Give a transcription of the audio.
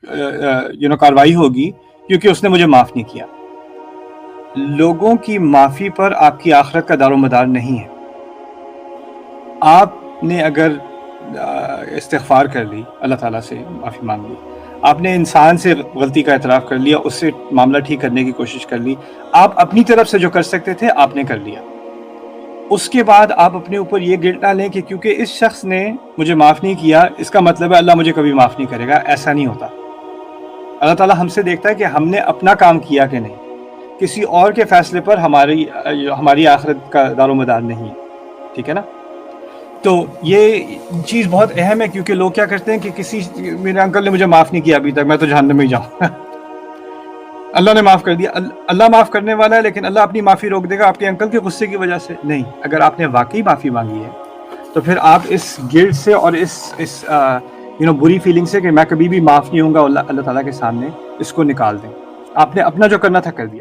کاروائی ہوگی کیونکہ اس نے مجھے معاف نہیں کیا. لوگوں کی معافی پر آپ کی آخرت کا دار و مدار نہیں ہے. آپ نے اگر استغفار کر لی، اللہ تعالیٰ سے معافی مانگ لی، آپ نے انسان سے غلطی کا اعتراف کر لیا، اس سے معاملہ ٹھیک کرنے کی کوشش کر لی، آپ اپنی طرف سے جو کر سکتے تھے آپ نے کر لیا. اس کے بعد آپ اپنے اوپر یہ گلٹ نہ لیں کہ کیونکہ اس شخص نے مجھے معاف نہیں کیا اس کا مطلب ہے اللہ مجھے کبھی معاف نہیں کرے گا. ایسا نہیں ہوتا. اللہ تعالیٰ ہم سے دیکھتا ہے کہ ہم نے اپنا کام کیا کہ نہیں. کسی اور کے فیصلے پر ہماری آخرت کا دار و مدار نہیں. ٹھیک ہے نا؟ تو یہ چیز بہت اہم ہے، کیونکہ لوگ کیا کرتے ہیں کہ میرے انکل نے مجھے معاف نہیں کیا ابھی تک، میں تو جہنم میں ہی جاؤں. اللہ نے معاف کر دیا. اللہ معاف کرنے والا ہے، لیکن اللہ اپنی معافی روک دے گا آپ کے انکل کے غصے کی وجہ سے نہیں. اگر آپ نے واقعی معافی مانگی ہے تو پھر آپ اس گلٹ سے اور اس بری فیلنگ سے کہ میں کبھی بھی معاف نہیں ہوں گا اللہ تعالیٰ کے سامنے، اس کو نکال دیں. آپ نے اپنا جو کرنا تھا کر دیا.